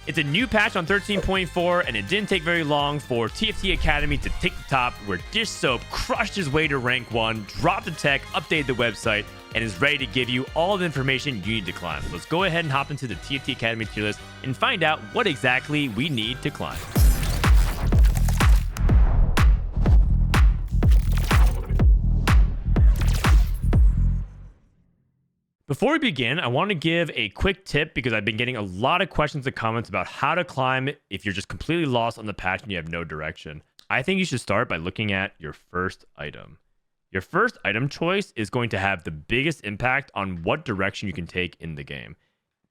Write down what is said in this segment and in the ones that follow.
It's a new patch on 13.4, and it didn't take very long for TFT Academy to take the top, where Dish Soap crushed his way to rank 1, dropped the tech, updated the website, and is ready to give you all the information you need to climb. So let's go ahead and hop into the TFT Academy tier list and find out what exactly we need to climb. Before we begin, I want to give a quick tip because I've been getting a lot of questions and comments about how to climb if you're just completely lost on the patch and you have no direction. I think you should start by looking at your first item. Your first item choice is going to have the biggest impact on what direction you can take in the game.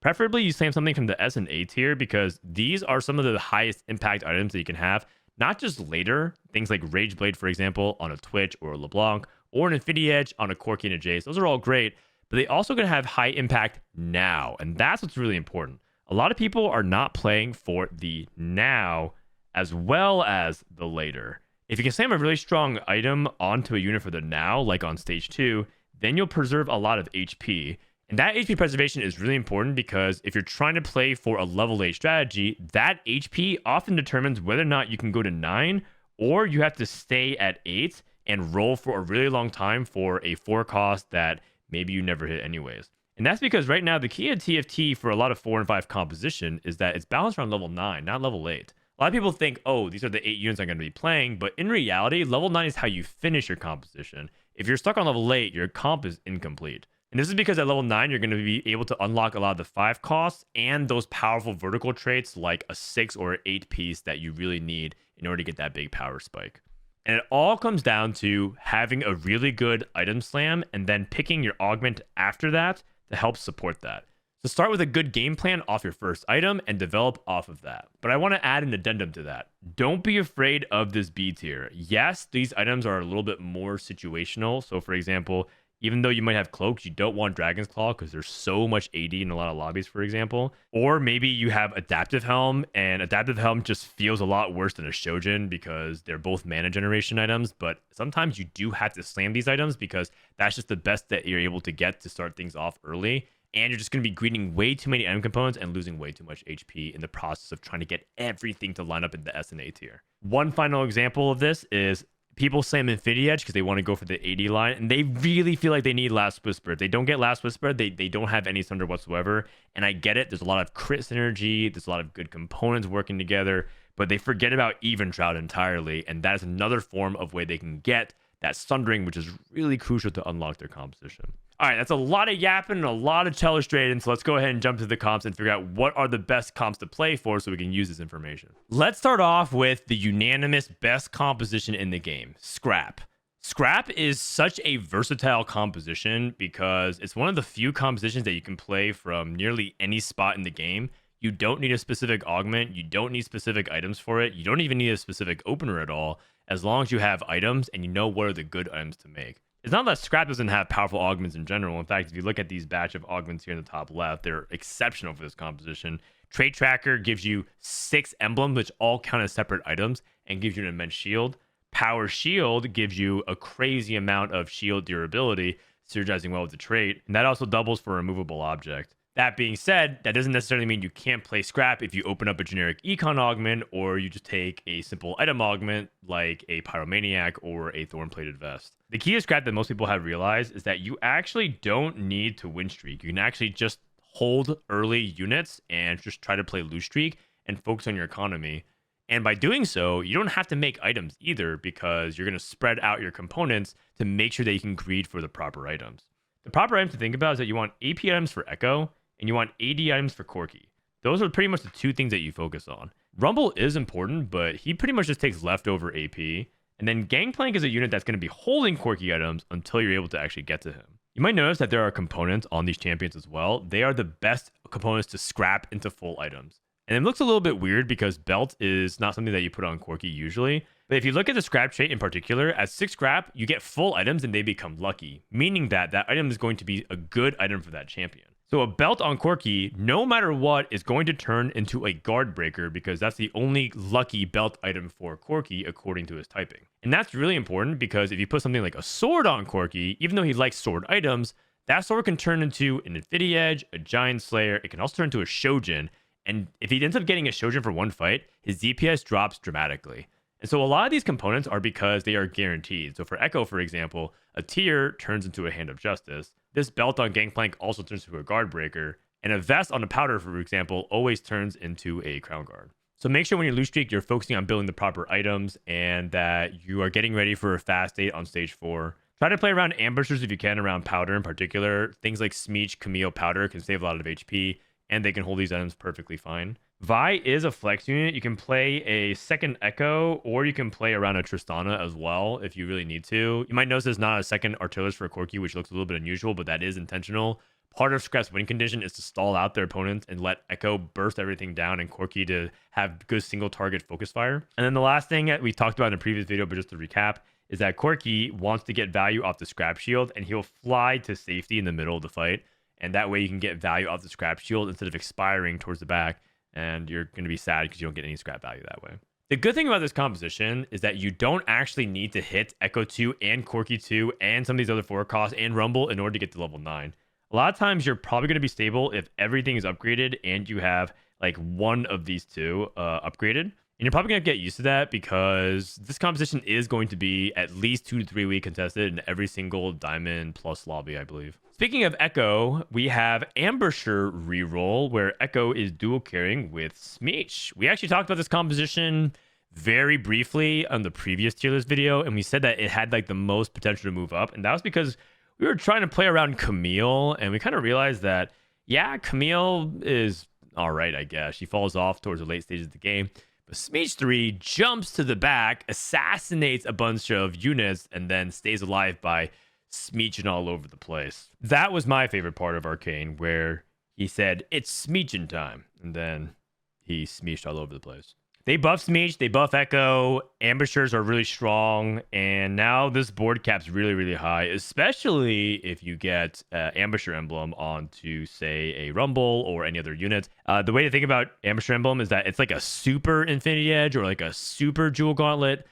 Preferably you slam something from the S and A tier because these are some of the highest impact items that you can have, not just later, things like Rage Blade, for example, on a Twitch or a LeBlanc, or an Infinity Edge on a Corki and a Jace. Those are all great, but they also going to have high impact now, and that's what's really important. A lot of people are not playing for the now as well as the later. If you can slam a really strong item onto a unit for the now, like on stage 2, then you'll preserve a lot of HP. And that HP preservation is really important because if you're trying to play for a level 8 strategy, that HP often determines whether or not you can go to 9, or you have to stay at 8 and roll for a really long time for a 4 cost that maybe you never hit anyways. And that's because right now the key to TFT for a lot of 4 and 5 composition is that it's balanced around level 9, not level 8. A lot of people think, oh, these are the 8 units I'm going to be playing, but in reality, level 9 is how you finish your composition. If you're stuck on level 8, your comp is incomplete. And this is because at level 9, you're going to be able to unlock a lot of the 5 costs and those powerful vertical traits like a 6 or 8 piece that you really need in order to get that big power spike. And it all comes down to having a really good item slam and then picking your augment after that to help support that. So start with a good game plan off your first item and develop off of that. But I want to add an addendum to that. Don't be afraid of this B tier. Yes, these items are a little bit more situational. So for example, even though you might have cloaks, you don't want Dragon's Claw because there's so much AD in a lot of lobbies, for example. Or maybe you have Adaptive Helm, and Adaptive Helm just feels a lot worse than a Shojin because they're both mana generation items. But sometimes you do have to slam these items because that's just the best that you're able to get to start things off early. And you're just going to be greeting way too many item components and losing way too much HP in the process of trying to get everything to line up in the S and A tier. One final example of this is people slam Infinity Edge because they want to go for the AD line, and they really feel like they need Last Whisper. If they don't get Last Whisper, they don't have any Thunder whatsoever. And I get it. There's a lot of crit synergy. There's a lot of good components working together, but they forget about Even Shroud entirely. And that is another form of way they can get that Sundering, which is really crucial to unlock their composition. All right, that's a lot of yapping and a lot of illustrating. So let's go ahead and jump to the comps and figure out what are the best comps to play for so we can use this information. Let's start off with the unanimous best composition in the game, Scrap. Scrap is such a versatile composition because it's one of the few compositions that you can play from nearly any spot in the game. You don't need a specific augment. You don't need specific items for it. You don't even need a specific opener at all, as long as you have items and you know what are the good items to make. It's not that Scrap doesn't have powerful augments in general. In fact, if you look at these batch of augments here in the top left, they're exceptional for this composition. Trait Tracker gives you 6 emblems, which all count as separate items, and gives you an immense shield. Power Shield gives you a crazy amount of shield durability, synergizing well with the trait, and that also doubles for a removable object. That being said, that doesn't necessarily mean you can't play Scrap if you open up a generic econ augment or you just take a simple item augment like a Pyromaniac or a Thorn-Plated Vest. The key to Scrap that most people have realized is that you actually don't need to win streak. You can actually just hold early units and just try to play loose streak and focus on your economy. And by doing so, you don't have to make items either because you're going to spread out your components to make sure that you can greed for the proper items. The proper items to think about is that you want AP items for Echo and you want AD items for Corki. Those are pretty much the 2 things that you focus on. Rumble is important, but he pretty much just takes leftover AP. And then Gangplank is a unit that's going to be holding Corki items until you're able to actually get to him. You might notice that there are components on these champions as well. They are the best components to scrap into full items. And it looks a little bit weird because Belt is not something that you put on Corki usually. But if you look at the scrap trait in particular, at 6 scrap, you get full items and they become lucky, meaning that that item is going to be a good item for that champion. So a belt on Corki, no matter what, is going to turn into a guard breaker because that's the only lucky belt item for Corki according to his typing. And that's really important because if you put something like a sword on Corki, even though he likes sword items, that sword can turn into an Infinity Edge, a Giant Slayer. It can also turn into a Shojin. And if he ends up getting a Shojin for one fight, his DPS drops dramatically. And so a lot of these components are because they are guaranteed. So for Echo, for example, a tier turns into a Hand of Justice. This belt on Gangplank also turns into a Guard Breaker. And a vest on a Powder, for example, always turns into a Crown Guard. So make sure when you lose streak, you're focusing on building the proper items and that you are getting ready for a fast date on stage 4. Try to play around ambushers if you can, around Powder in particular. Things like Smeech, Camille, Powder can save a lot of HP, and they can hold these items perfectly fine. Vi is a flex unit. You can play a second Echo, or you can play around a Tristana as well if you really need to. You might notice there's not a second Artillerist for a Corki, which looks a little bit unusual, but that is intentional. Part of Scrap's win condition is to stall out their opponents and let Echo burst everything down and Corki to have good single target focus fire. And then the last thing that we talked about in the previous video, but just to recap, is that Corki wants to get value off the Scrap Shield, and he'll fly to safety in the middle of the fight. And that way you can get value off the Scrap Shield instead of expiring towards the back. And you're going to be sad because you don't get any scrap value that way. The good thing about this composition is that you don't actually need to hit Echo 2 and Corki 2 and some of these other 4 costs and Rumble in order to get to level 9. A lot of times you're probably going to be stable if everything is upgraded and you have like one of these two upgraded. And you're probably going to get used to that because this composition is going to be at least 2 to 3 week contested in every single Diamond Plus lobby, I believe. Speaking of Echo, we have Ambusher Reroll, where Echo is dual carrying with Smeech. We actually talked about this composition very briefly on the previous tier list video, and we said that it had like the most potential to move up, and that was because we were trying to play around Camille, and we kind of realized that, yeah, Camille is all right, I guess. She falls off towards the late stages of the game, but Smeech 3 jumps to the back, assassinates a bunch of units, and then stays alive by Smeeching all over the place. That was my favorite part of Arcane, where he said, "It's Smeechin' time," and then he Smeeched all over the place. They buff Smeech, they buff Echo, ambushers are really strong, and now this board cap's really, really high, especially if you get Ambusher Emblem onto, say, a Rumble or any other unit. The way to think about Ambusher Emblem is that it's like a super Infinity Edge or like a super Jewel Gauntlet,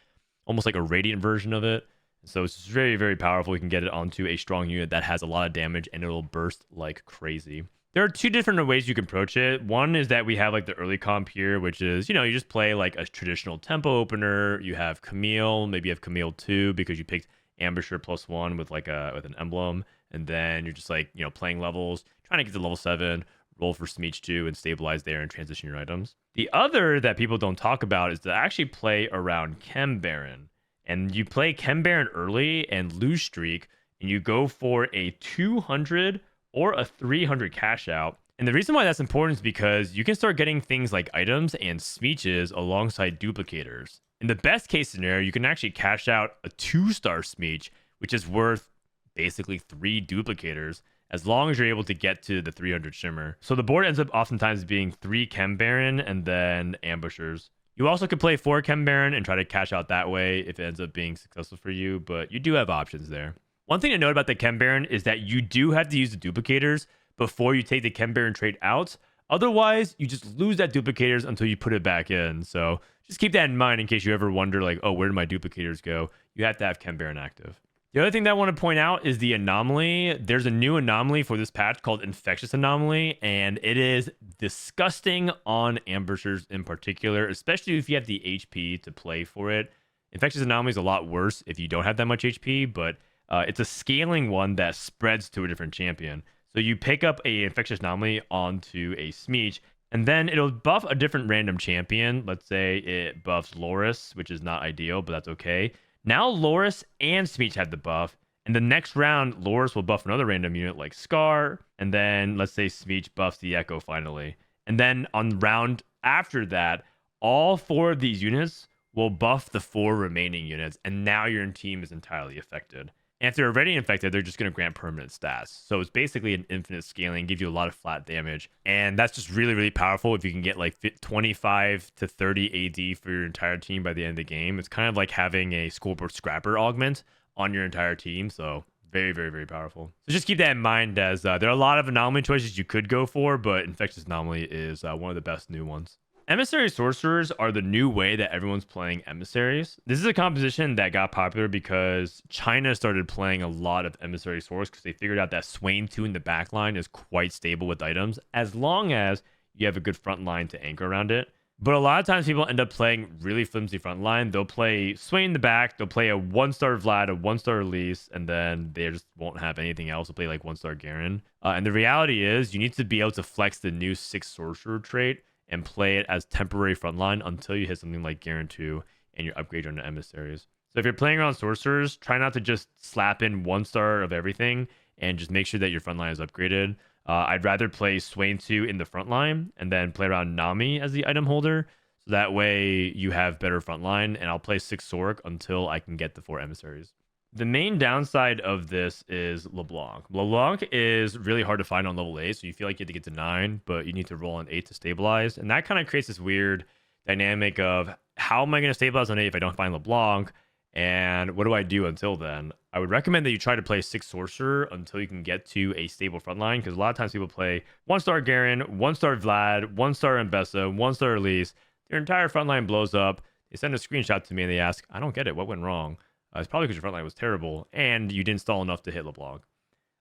almost like a Radiant version of it. So it's very, very powerful. You can get it onto a strong unit that has a lot of damage and it'll burst like crazy. There are 2 different ways you can approach it. One is that we have like the early comp here, which is, you just play like a traditional tempo opener. You have Camille, maybe you have Camille 2 because you picked Ambusher +1 with like with an emblem. And then you're just like, playing levels, trying to get to level 7, roll for Smeech 2 and stabilize there and transition your items. The other that people don't talk about is to actually play around Chem-Baron. And you play Chem-Baron early and lose streak, and you go for a 200 or a 300 cash out. And the reason why that's important is because you can start getting things like items and Smeeches alongside duplicators. In the best case scenario, you can actually cash out a 2-star Smeech, which is worth basically 3 duplicators, as long as you're able to get to the 300 Shimmer. So the board ends up oftentimes being 3 Chem-Baron and then ambushers. You also could play 4 Chem-Baron and try to cash out that way if it ends up being successful for you, but you do have options there. One thing to note about the Chem-Baron is that you do have to use the duplicators before you take the Chem-Baron trait out. Otherwise, you just lose that duplicators until you put it back in. So just keep that in mind in case you ever wonder, like, oh, where did my duplicators go? You have to have Chem-Baron active. The other thing that I want to point out is the anomaly. There's a new anomaly for this patch called Infectious Anomaly, and it is disgusting on ambushers in particular, especially if you have the HP to play for it. Infectious Anomaly is a lot worse if you don't have that much HP, but it's a scaling one that spreads to a different champion. So you pick up a Infectious Anomaly onto a Smeech, and then it'll buff a different random champion. Let's say it buffs Loris, which is not ideal, but that's okay. Now Loris and Smeech have the buff, and the next round, Loris will buff another random unit like Scar, and then let's say Smeech buffs the Echo finally. And then on the round after that, all 4 of these units will buff the 4 remaining units, and now your team is entirely affected. And if they're already infected, they're just going to grant permanent stats. So it's basically an infinite scaling, give you a lot of flat damage. And that's just really, really powerful if you can get like 25 to 30 AD for your entire team by the end of the game. It's kind of like having a scoreboard scrapper augment on your entire team. So very, very, very powerful. So just keep that in mind, as there are a lot of anomaly choices you could go for, but Infectious Anomaly is one of the best new ones. Emissary Sorcerers are the new way that everyone's playing emissaries. This is a composition that got popular because China started playing a lot of Emissary Sorcerers because they figured out that Swain 2 in the backline is quite stable with items, as long as you have a good front line to anchor around it. But a lot of times people end up playing really flimsy front line. They'll play Swain in the back. They'll play a 1-star Vlad, a 1-star Elise, and then they just won't have anything else. They'll play like 1-star Garen. And the reality is you need to be able to flex the new 6 Sorcerer trait and play it as temporary frontline until you hit something like Garen 2 and you upgrade on the emissaries. So if you're playing around Sorcerers, try not to just slap in 1-star of everything and just make sure that your frontline is upgraded. I'd rather play Swain 2 in the front line and then play around Nami as the item holder. So that way you have better front line, and I'll play 6 Sorc until I can get the 4 emissaries. The main downside of this is LeBlanc. LeBlanc is really hard to find on level 8, so you feel like you have to get to 9, but you need to roll on 8 to stabilize. And that kind of creates this weird dynamic of how am I going to stabilize on 8 if I don't find LeBlanc? And what do I do until then? I would recommend that you try to play 6 Sorcerer until you can get to a stable frontline, because a lot of times people play 1-star Garen, 1-star Vlad, 1-star Mbessa, 1-star Elise. Their entire frontline blows up. They send a screenshot to me and they ask, I don't get it. What went wrong? It's probably because your frontline was terrible and you didn't stall enough to hit LeBlanc.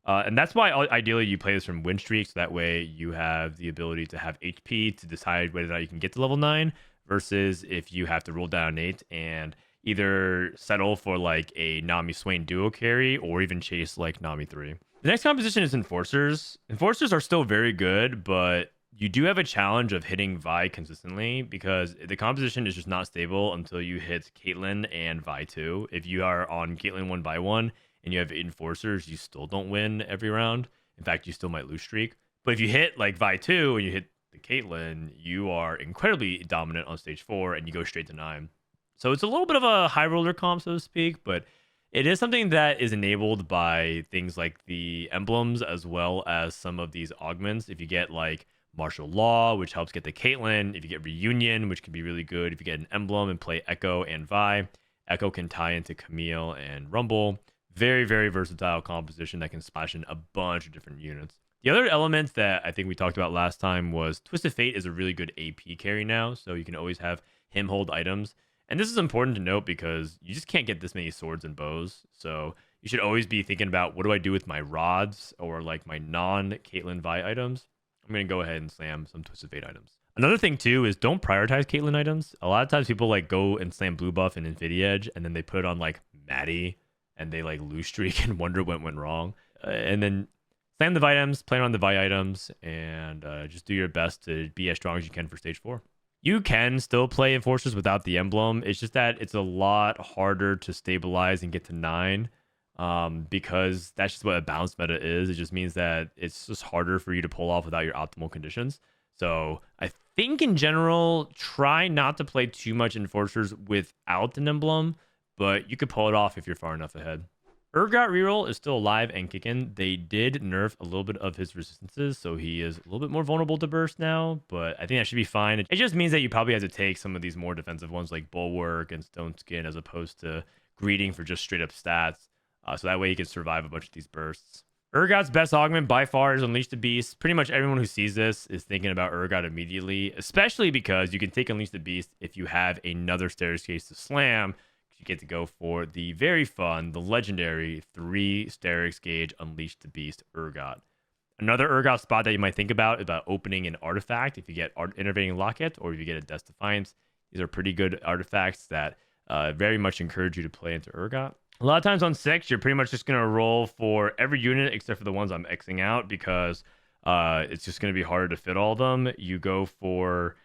And that's why ideally you play this from win streaks. So that way you have the ability to have HP to decide whether or not you can get to level 9 versus if you have to roll down 8 and either settle for like a Nami Swain duo carry or even chase like Nami 3. The next composition is Enforcers. Enforcers are still very good, but you do have a challenge of hitting Vi consistently because the composition is just not stable until you hit Caitlyn and Vi 2. If you are on Caitlyn 1 by 1 and you have Enforcers, you still don't win every round. In fact, you still might lose streak. But if you hit like Vi 2 and you hit the Caitlyn, you are incredibly dominant on stage 4 and you go straight to 9. So it's a little bit of a high roller comp, so to speak, but it is something that is enabled by things like the emblems as well as some of these augments. If you get like Martial Law, which helps get the Caitlyn. If you get Reunion, which can be really good. If you get an emblem and play Echo and Vi, Echo can tie into Camille and Rumble. Very, very versatile composition that can splash in a bunch of different units. The other element that I think we talked about last time was Twisted Fate is a really good AP carry now, so you can always have him hold items. And this is important to note because you just can't get this many swords and bows. So you should always be thinking about what do I do with my rods or like my non-Caitlyn Vi items. I'm going to go ahead and slam some Twisted Fate items. Another thing too is don't prioritize Caitlyn items. A lot of times people like go and slam Blue Buff and Infinity Edge and then they put it on like Maddie and they like lose streak and wonder what went wrong. And then slam the Vi items, play on the Vi items, and just do your best to be as strong as you can for stage 4. You can still play Enforcers without the emblem. It's just that it's a lot harder to stabilize and get to 9 because that's just what a balanced meta is. It just means that it's just harder for you to pull off without your optimal conditions. So I think in general, try not to play too much Enforcers without an emblem, but you could pull it off if you're far enough ahead. Urgot Reroll is still alive and kicking. They did nerf a little bit of his resistances, so he is a little bit more vulnerable to burst now, but I think that should be fine. It just means that you probably have to take some of these more defensive ones like Bulwark and Stone Skin as opposed to Greeting for just straight up stats, so that way you can survive a bunch of these bursts. Urgot's best augment by far is Unleash the Beast. Pretty much everyone who sees this is thinking about Urgot immediately, especially because you can take Unleash the Beast if you have another staircase to slam. You get to go for the very fun, the legendary 3 Sterix Gauge Unleash the Beast Urgot. Another Urgot spot that you might think about is about opening an artifact if you get Innovating Locket or if you get a Death Defiance. These are pretty good artifacts that very much encourage you to play into Urgot. A lot of times on 6, you're pretty much just going to roll for every unit except for the ones I'm Xing out because it's just going to be harder to fit all of them. You go for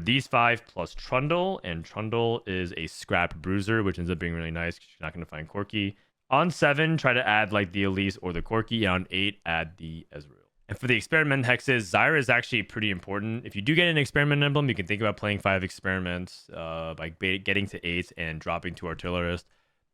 these 5 plus Trundle, and Trundle is a scrap bruiser, which ends up being really nice because you're not going to find Corki. On 7, try to add like the Elise or the Corki. On 8, add the Ezreal. And for the experiment hexes, Zyra is actually pretty important. If you do get an experiment emblem, you can think about playing 5 experiments by getting to 8 and dropping to Artillerist.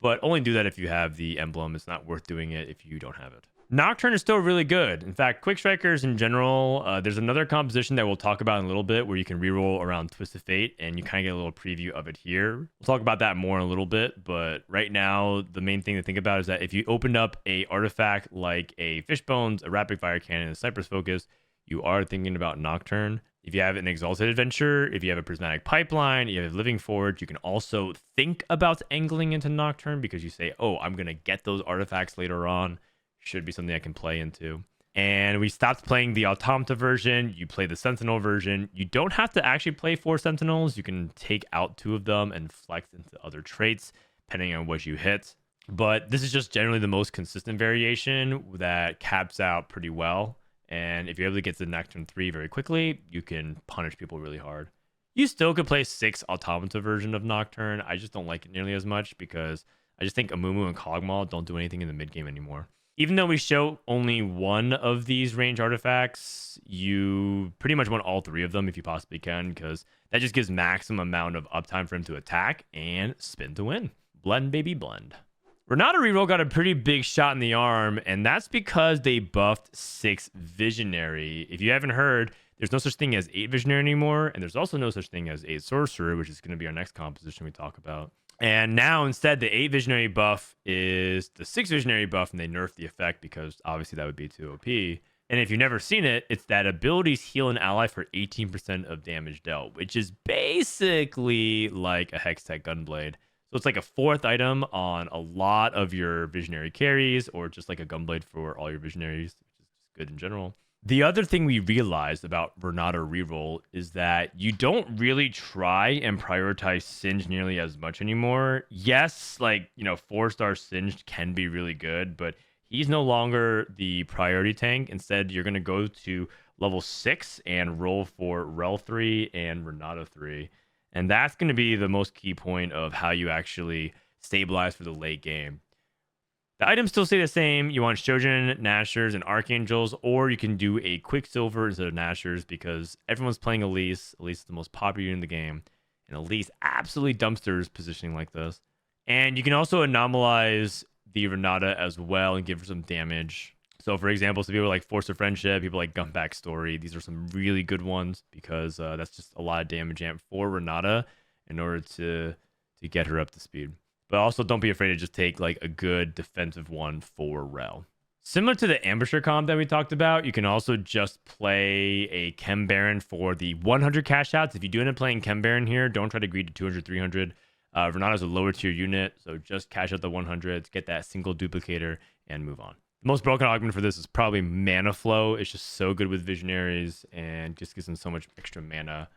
But only do that if you have the emblem. It's not worth doing it if you don't have it. Nocturne is still really good. In fact, Quick Strikers in general, there's another composition that we'll talk about in a little bit where you can reroll around Twisted Fate, and you kind of get a little preview of it here. We'll talk about that more in a little bit, but right now, the main thing to think about is that if you opened up a artifact like a Fishbones, a Rapid Fire Cannon, a Cypress Focus, you are thinking about Nocturne. If you have an Exalted Adventure, if you have a Prismatic Pipeline, you have a Living Forge, you can also think about angling into Nocturne because you say, oh, I'm going to get those artifacts later on. Should be something I can play into. And we stopped playing the Automata version. You play the Sentinel version. You don't have to actually play 4 Sentinels. You can take out 2 of them and flex into other traits, depending on what you hit. But this is just generally the most consistent variation that caps out pretty well. And if you're able to get to Nocturne 3 very quickly, you can punish people really hard. You still could play 6 Automata version of Nocturne. I just don't like it nearly as much because I just think Amumu and Kog'Maw don't do anything in the mid game anymore. Even though we show only one of these range artifacts, you pretty much want all 3 of them if you possibly can, because that just gives maximum amount of uptime for him to attack and spin to win. Blend, baby, blend. Renata Reroll got a pretty big shot in the arm, and that's because they buffed 6 Visionary. If you haven't heard, there's no such thing as 8 Visionary anymore, and there's also no such thing as 8 Sorcerer, which is going to be our next composition we talk about. And now instead, the 8 Visionary buff is the 6 Visionary buff, and they nerfed the effect because obviously that would be too OP. And if you've never seen it, it's that abilities heal an ally for 18% of damage dealt, which is basically like a Hextech Gunblade. So it's like a 4th item on a lot of your Visionary carries, or just like a Gunblade for all your Visionaries, which is just good in general. The other thing we realized about Renata Reroll is that you don't really try and prioritize Singed nearly as much anymore. Yes, like, 4-star Singed can be really good, but he's no longer the priority tank. Instead, you're going to go to level 6 and roll for Rel 3 and Renata 3. And that's going to be the most key point of how you actually stabilize for the late game. The items still stay the same. You want Shojin, Nashers, and Archangels, or you can do a Quicksilver instead of Nashers because everyone's playing Elise. Elise is the most popular unit in the game, and Elise absolutely dumpsters positioning like this. And you can also anomalize the Renata as well and give her some damage. So, for example, people like Force of Friendship, people like Gunback Story, these are some really good ones because that's just a lot of damage amp for Renata in order to get her up to speed. But also don't be afraid to just take like a good defensive one for Rel. Similar to the Ambusher comp that we talked about, you can also just play a Chem-Baron for the 100 cash outs. If you do end up playing Chem-Baron here, don't try to greed to 200, 300. Renata's a lower tier unit, so just cash out the 100s, get that single duplicator, and move on. The most broken argument for this is probably Mana Flow. It's just so good with Visionaries and just gives them so much extra mana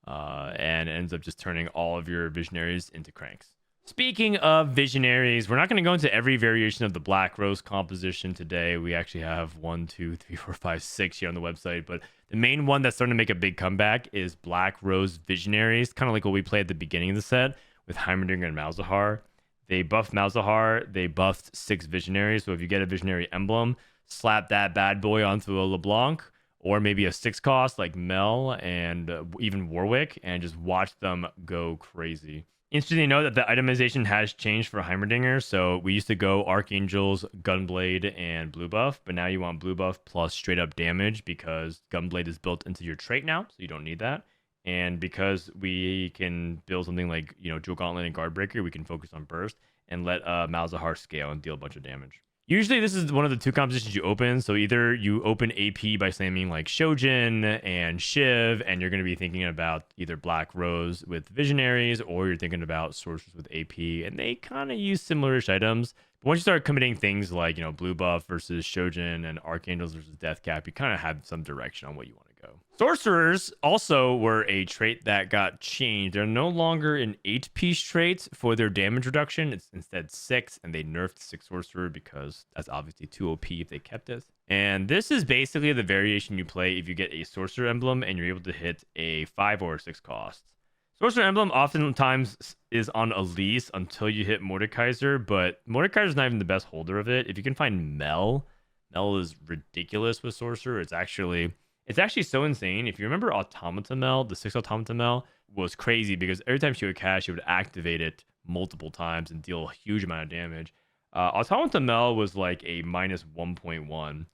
and ends up just turning all of your Visionaries into cranks. Speaking of Visionaries, we're not going to go into every variation of the Black Rose composition today. We actually have 1, 2, 3, 4, 5, 6 here on the website, but the main one that's starting to make a big comeback is Black Rose Visionaries, kind of like what we played at the beginning of the set with Heimerdinger and Malzahar. They buffed Malzahar, they buffed 6 Visionaries, so if you get a Visionary emblem, slap that bad boy onto a LeBlanc, or maybe a 6 cost like Mel and even Warwick, and just watch them go crazy. Interesting to know that the itemization has changed for Heimerdinger. So we used to go Archangels, Gunblade, and Blue Buff, but now you want Blue Buff plus straight up damage because Gunblade is built into your trait now, so you don't need that. And because we can build something like, Jewel Gauntlet and Guardbreaker, we can focus on Burst and let Malzahar scale and deal a bunch of damage. Usually this is one of the 2 compositions you open. So either you open AP by slamming like Shojin and Shiv, and you're going to be thinking about either Black Rose with Visionaries, or you're thinking about Sorcerers with AP, and they kind of use similar-ish items. But once you start committing things like, Blue Buff versus Shojin and Archangels versus Deathcap, you kind of have some direction on what you want to go. Sorcerers also were a trait that got changed. They're no longer an 8-piece trait for their damage reduction. It's instead 6, and they nerfed 6 Sorcerer because that's obviously too OP if they kept it. And this is basically the variation you play if you get a Sorcerer emblem and you're able to hit a 5 or a 6 cost. Sorcerer emblem oftentimes is on Elise until you hit Mordekaiser, but Mordekaiser's not even the best holder of it. If you can find Mel is ridiculous with Sorcerer. It's actually so insane. If you remember Automata Mel, the 6 Automata Mel was crazy because every time she would cast, she would activate it multiple times and deal a huge amount of damage. Automata Mel was like a minus 1.1,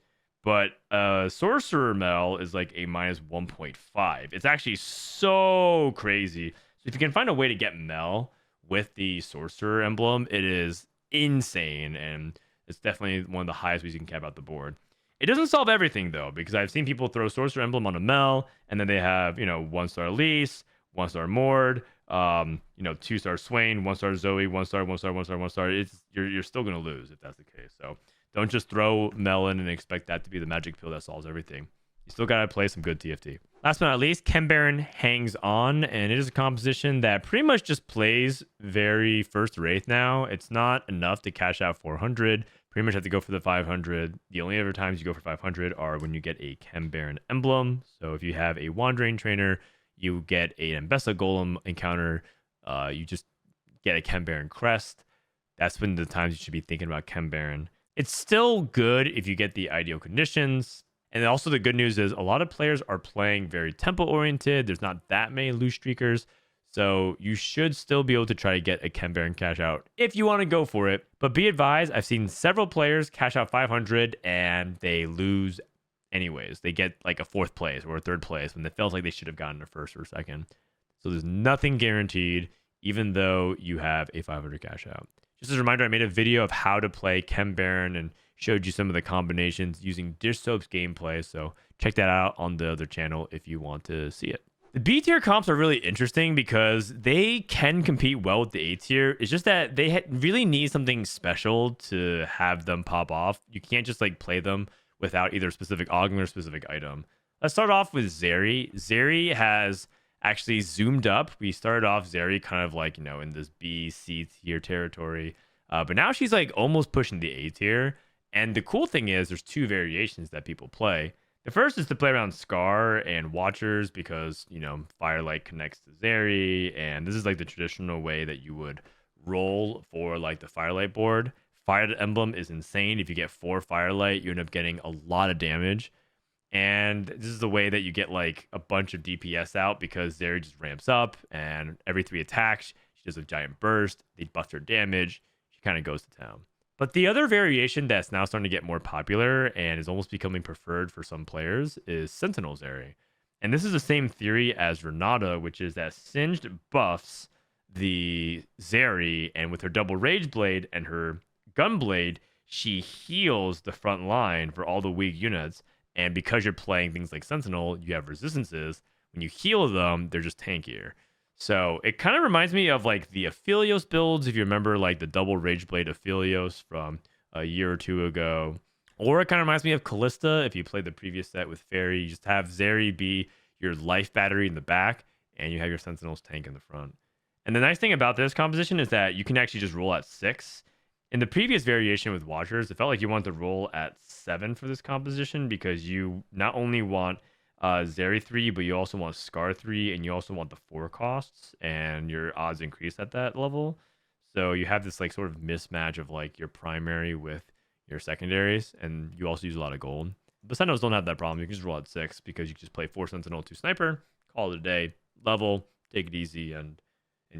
but Sorcerer Mel is like a minus 1.5. It's actually so crazy. So if you can find a way to get Mel with the Sorcerer emblem, it is insane, and it's definitely one of the highest ways you can cap out the board. It doesn't solve everything, though, because I've seen people throw Sorcerer Emblem on a Mel, and then they have, 1-star Elise, 1-star Mord, 2-star Swain, 1-star Zoe, 1-star, 1-star, 1-star, 1-star. You're still going to lose if that's the case. So Don't just throw Melon and expect that to be the magic pill that solves everything. You still gotta play some good TFT. Last but not least, Chem-Baron hangs on, and it is a composition that pretty much just plays very first wraith now. It's not enough to cash out 400. Pretty much have to go for the 500. The only other times you go for 500 are when you get a Chem-Baron emblem. So if you have a Wandering Trainer, you get an Ambessa Golem encounter. You just get a Chem-Baron crest. That's when the times you should be thinking about Chem-Baron. It's still good if you get the ideal conditions. And also the good news is a lot of players are playing very tempo oriented. There's not that many loose streakers. So you should still be able to try to get a Chem-Baron cash out if you want to go for it. But be advised, I've seen several players cash out 500 and they lose anyways. They get like a 4th place or a 3rd place when it feels like they should have gotten a 1st or 2nd. So there's nothing guaranteed, even though you have a 500 cash out. Just as a reminder, I made a video of how to play Chem-Baron and showed you some of the combinations using Dish Soap's gameplay. So check that out on the other channel if you want to see it. The B tier comps are really interesting because they can compete well with the A tier. It's just that they really need something special to have them pop off. You can't just like play them without either a specific augment or specific item. Let's start off with Zeri. Zeri has actually zoomed up. We started off Zeri kind of like, in this B, C tier territory. But now she's like almost pushing the A tier. And the cool thing is there's 2 variations that people play. The first is to play around Scar and Watchers because, Firelight connects to Zeri. And this is like the traditional way that you would roll for like the Firelight board. Fire Emblem is insane. If you get 4 Firelight, you end up getting a lot of damage. And this is the way that you get like a bunch of DPS out because Zeri just ramps up and every 3 attacks, she does a giant burst. They buff her damage. She kind of goes to town. But the other variation that's now starting to get more popular and is almost becoming preferred for some players is Sentinel Zeri. And this is the same theory as Renata, which is that Singed buffs the Zeri, and with her double Rage Blade and her Gunblade, she heals the front line for all the weak units. And because you're playing things like Sentinel, you have resistances. When you heal them, they're just tankier. So it kind of reminds me of like the Aphelios builds, if you remember like the double Rage Blade Aphelios from a year or 2 ago. Or it kind of reminds me of Callista. If you played the previous set with Fairy, you just have Zeri be your life battery in the back, and you have your Sentinels tank in the front. And the nice thing about this composition is that you can actually just roll at 6. In the previous variation with Watchers, it felt like you wanted to roll at 7 for this composition because you not only want Zeri 3, but you also want Scar 3, and you also want the 4 costs, and your odds increase at that level. So you have this like sort of mismatch of like your primary with your secondaries, and you also use a lot of gold. The Sentinels don't have that problem. You can just roll at 6 because you can just play 4 Sentinel, 2 Sniper, call it a day, level, take it easy, and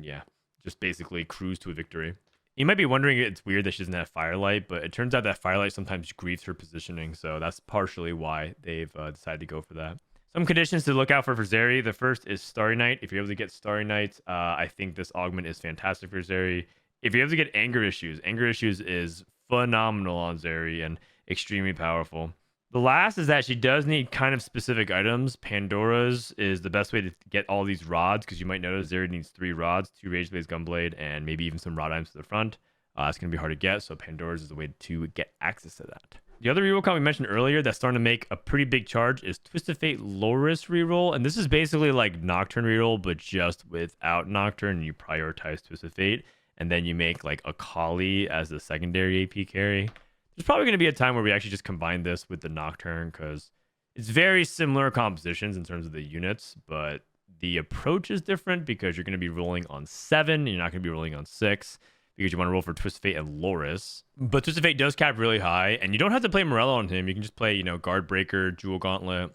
yeah, just basically cruise to a victory. You might be wondering, it's weird that she doesn't have Firelight, but it turns out that Firelight sometimes grieves her positioning, so that's partially why they've decided to go for that. Some conditions to look out for Zeri. The first is Starry Night. If you're able to get Starry Night, I think this augment is fantastic for Zeri. If you're able to get Anger Issues is phenomenal on Zeri and extremely powerful. The last is that she does need kind of specific items. Pandora's is the best way to get all these rods, because you might notice Zeri needs 3 rods, 2 Rage Blades, Gunblade, and maybe even some rod items to the front. It's going to be hard to get, so Pandora's is the way to get access to that. The other reroll comp we mentioned earlier that's starting to make a pretty big charge is Twisted Fate Loris reroll. And this is basically like Nocturne reroll, but just without Nocturne, and you prioritize Twisted Fate. And then you make like a Kali as the secondary AP carry. There's probably going to be a time where we actually just combine this with the Nocturne because it's very similar compositions in terms of the units, but the approach is different because you're going to be rolling on 7 and you're not going to be rolling on 6. Because you want to roll for Twisted Fate and Loris. But Twisted Fate does cap really high, and you don't have to play Morello on him. You can just play, Guard Breaker, Jewel Gauntlet.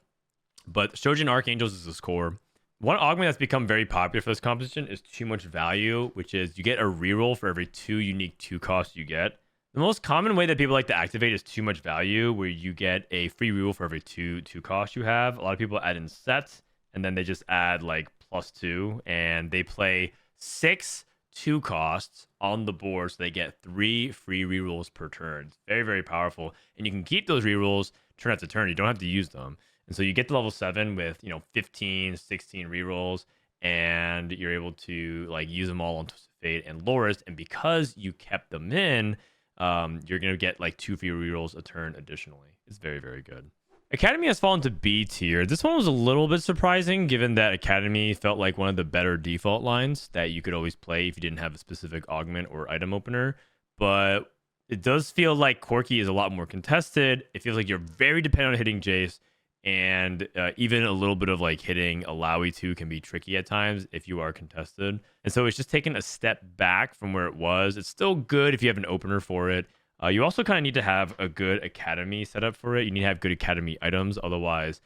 But Shojin Archangels is his core. One augment that's become very popular for this composition is Too Much Value, which is you get a reroll for every 2 unique 2 costs you get. The most common way that people like to activate is Too Much Value, where you get a free reroll for every 2 costs you have. A lot of people add in sets, and then they just add like +2, and they play 6 2 costs on the board, so they get 3 free rerolls per turn. It's very, very powerful, and you can keep those rerolls turn after turn. You don't have to use them, and so you get to level 7 with 15, 16 rerolls, and you're able to like use them all on Twisted Fate and Loris. And because you kept them in, you're going to get like 2 free rerolls a turn additionally. It's very, very good. Academy has fallen to B tier. This one was a little bit surprising given that Academy felt like one of the better default lines that you could always play if you didn't have a specific augment or item opener. But it does feel like Corki is a lot more contested. It feels like you're very dependent on hitting Jace, and even a little bit of like hitting a Lowy 2 can be tricky at times if you are contested. And so it's just taken a step back from where it was. It's still good if you have an opener for it. You also kind of need to have a good academy set up for it. You need to have good academy items. Otherwise,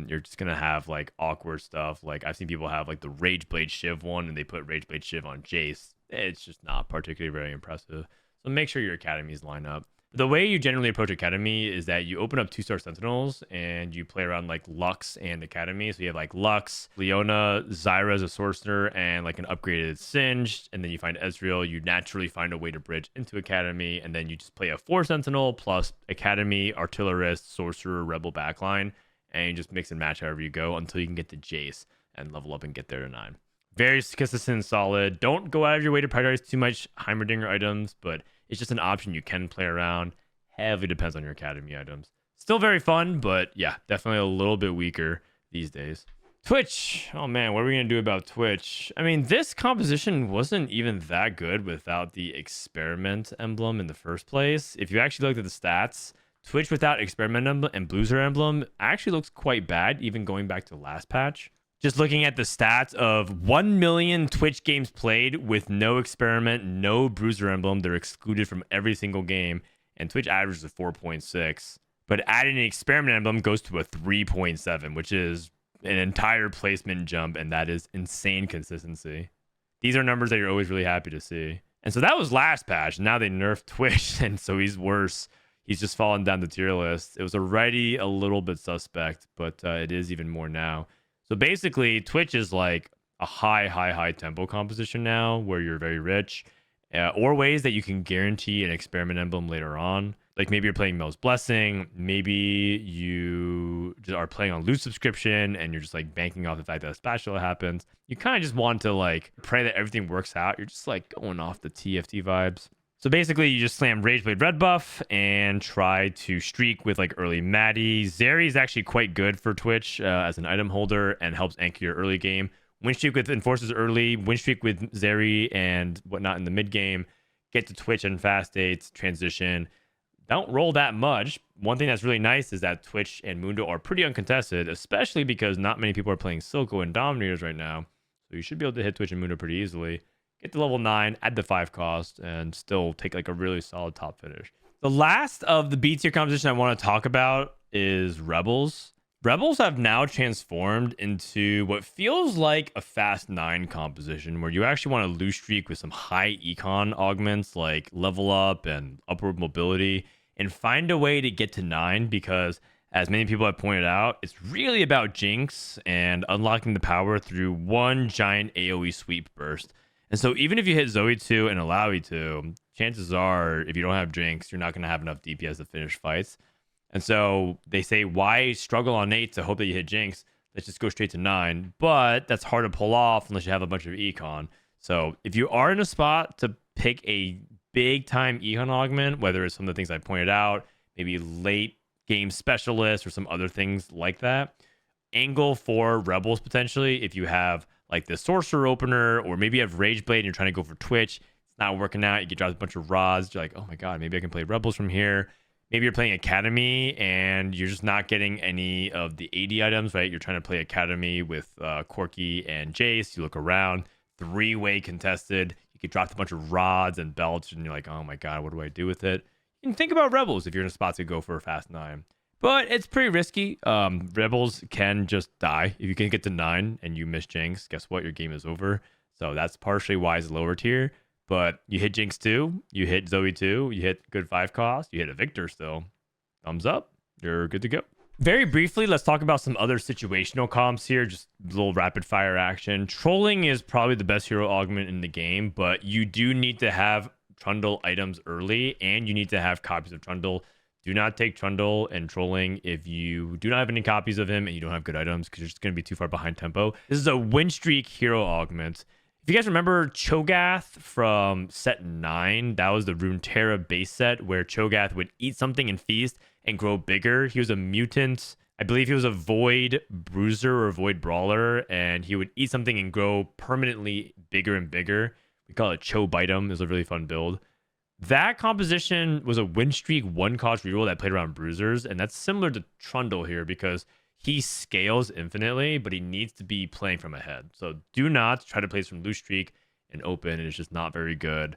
you're just going to have like awkward stuff. Like I've seen people have like the Rage Blade Shiv one and they put Rage Blade Shiv on Jace. It's just not particularly very impressive. So make sure your academies line up. The way you generally approach Academy is that you open up 2-star Sentinels and you play around like Lux and Academy. So you have like Lux, Leona, Zyra as a Sorcerer, and like an upgraded Singed. And then you find Ezreal. You naturally find a way to bridge into Academy. And then you just play a 4 Sentinel plus Academy, Artillerist, Sorcerer, Rebel backline. And you just mix and match however you go until you can get to Jace and level up and get there to 9. Very consistent and solid. Don't go out of your way to prioritize too much Heimerdinger items, but it's just an option you can play around. Heavily depends on your academy items. Still very fun, but yeah, definitely a little bit weaker these days. Twitch. Oh man, what are we going to do about Twitch? I mean, this composition wasn't even that good without the experiment emblem in the first place. If you actually looked at the stats, Twitch without experiment emblem and Bruiser emblem actually looks quite bad, even going back to last patch. Just looking at the stats of 1 million Twitch games played with no experiment, no Bruiser emblem. They're excluded from every single game. And Twitch averages a 4.6. But adding an experiment emblem goes to a 3.7, which is an entire placement jump. And that is insane consistency. These are numbers that you're always really happy to see. And so that was last patch. Now they nerfed Twitch. And so he's worse. He's just fallen down the tier list. It was already a little bit suspect, but it is even more now. So basically, Twitch is like a high tempo composition now where you're very rich, or ways that you can guarantee an experiment emblem later on. Like maybe you're playing Mel's Blessing, maybe you just are playing on loot subscription and you're just like banking off the fact that a spatula happens. You kind of just want to like pray that everything works out. You're just like going off the TFT vibes. So basically, you just slam Rageblade Red buff and try to streak with like early Maddie. Zeri is actually quite good for Twitch as an item holder and helps anchor your early game. Win streak with Enforcers early, win streak with Zeri and whatnot in the mid game. Get to Twitch and fast dates, transition. Don't roll that much. One thing that's really nice is that Twitch and Mundo are pretty uncontested, especially because not many people are playing Silco and Dominators right now. So you should be able to hit Twitch and Mundo pretty easily. Get to level 9, add the 5 cost, and still take like a really solid top finish. The last of the B tier composition I want to talk about is Rebels. Rebels have now transformed into what feels like a fast 9 composition where you actually want to loose streak with some high econ augments like level up and upward mobility and find a way to get to 9 because as many people have pointed out, it's really about Jinx and unlocking the power through one giant AoE sweep burst. And so even if you hit Zoe 2 and Alawi 2, chances are, if you don't have Jinx, you're not going to have enough DPS to finish fights. And so they say, why struggle on 8 to hope that you hit Jinx? Let's just go straight to 9. But that's hard to pull off unless you have a bunch of econ. So if you are in a spot to pick a big time econ augment, whether it's some of the things I pointed out, maybe late game specialist or some other things like that, angle for Rebels potentially if you have like the Sorcerer opener, or maybe you have Rageblade and you're trying to go for Twitch. It's not working out. You get dropped a bunch of rods. You're like, oh my God, maybe I can play Rebels from here. Maybe you're playing Academy and you're just not getting any of the AD items, right? You're trying to play Academy with Corki and Jace. You look around, 3-way contested. You get dropped a bunch of rods and belts and you're like, oh my God, what do I do with it? You can think about Rebels if you're in a spot to go for a fast 9. But it's pretty risky. Rebels can just die. If you can get to 9 and you miss Jinx, guess what? Your game is over. So that's partially why it's lower tier. But you hit Jinx 2, you hit Zoe 2, you hit good 5 cost, you hit a Victor still. Thumbs up. You're good to go. Very briefly, let's talk about some other situational comps here. Just a little rapid fire action. Trolling is probably the best hero augment in the game, but you do need to have Trundle items early and you need to have copies of Trundle. Do not take Trundle and Trolling if you do not have any copies of him and you don't have good items because you're just going to be too far behind tempo. This is a win streak hero augment. If you guys remember Cho'Gath from set 9, that was the Runeterra base set where Cho'Gath would eat something and feast and grow bigger. He was a mutant. I believe he was a Void Bruiser or Void Brawler, and he would eat something and grow permanently bigger and bigger. We call it Cho Bite 'em. It was a really fun build. That composition was a win streak 1-cost reroll that played around Bruisers, and that's similar to Trundle here because he scales infinitely, but he needs to be playing from ahead. So do not try to play from loose streak and open. It's just not very good.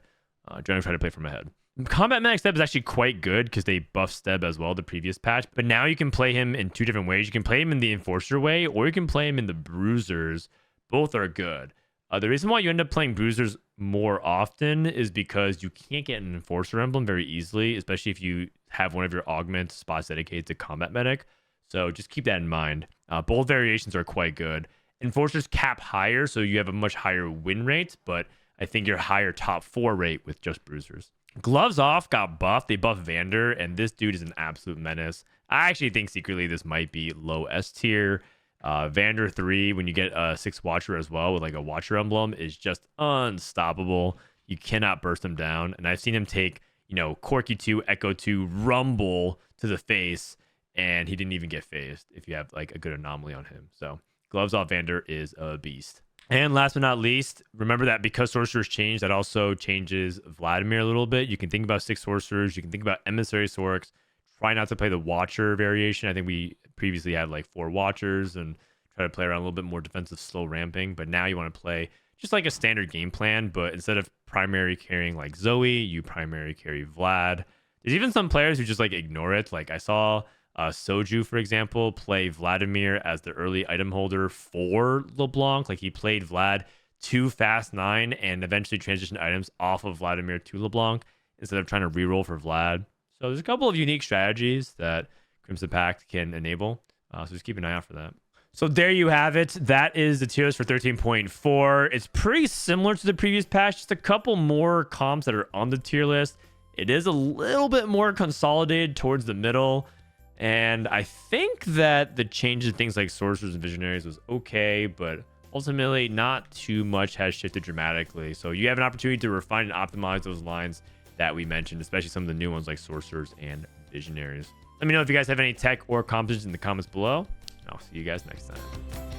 Generally try to play from ahead. Combat Medic Steb is actually quite good because they buffed Steb as well the previous patch. But now you can play him in 2 different ways. You can play him in the Enforcer way, or you can play him in the Bruisers. Both are good. The reason why you end up playing Bruisers more often is because you can't get an Enforcer emblem very easily, especially if you have one of your augment spots dedicated to Combat Medic. So just keep that in mind. Both variations are quite good. Enforcers cap higher, so you have a much higher win rate, but I think your higher top 4 rate with just Bruisers. Gloves Off got buffed. They buffed Vander, and this dude is an absolute menace. I actually think secretly this might be low S tier. Vander 3, when you get a 6 Watcher as well with like a Watcher emblem, is just unstoppable. You cannot burst him down. And I've seen him take, Corki 2, Echo 2, Rumble to the face, and he didn't even get phased if you have like a good anomaly on him. So Gloves Off Vander is a beast. And last but not least, remember that because Sorcerers changed, that also changes Vladimir a little bit. You can think about 6 Sorcerers. You can think about Emissary Sorcerers. Try not to play the Watcher variation. I think we previously had like 4 Watchers and try to play around a little bit more defensive slow ramping. But now you want to play just like a standard game plan. But instead of primary carrying like Zoe, you primary carry Vlad. There's even some players who just like ignore it. Like I saw Soju, for example, play Vladimir as the early item holder for LeBlanc. Like he played Vlad to Fast 9 and eventually transitioned items off of Vladimir to LeBlanc instead of trying to reroll for Vlad. So there's a couple of unique strategies that Crimson Pact can enable. So just keep an eye out for that. So there you have it. That is the tier list for 13.4. It's pretty similar to the previous patch. Just a couple more comps that are on the tier list. It is a little bit more consolidated towards the middle. And I think that the changes in things like Sorcerers and Visionaries was okay, but ultimately not too much has shifted dramatically. So you have an opportunity to refine and optimize those lines that we mentioned, especially some of the new ones like Sorcerers and Visionaries. Let me know if you guys have any tech or compositions in the comments below. I'll see you guys next time.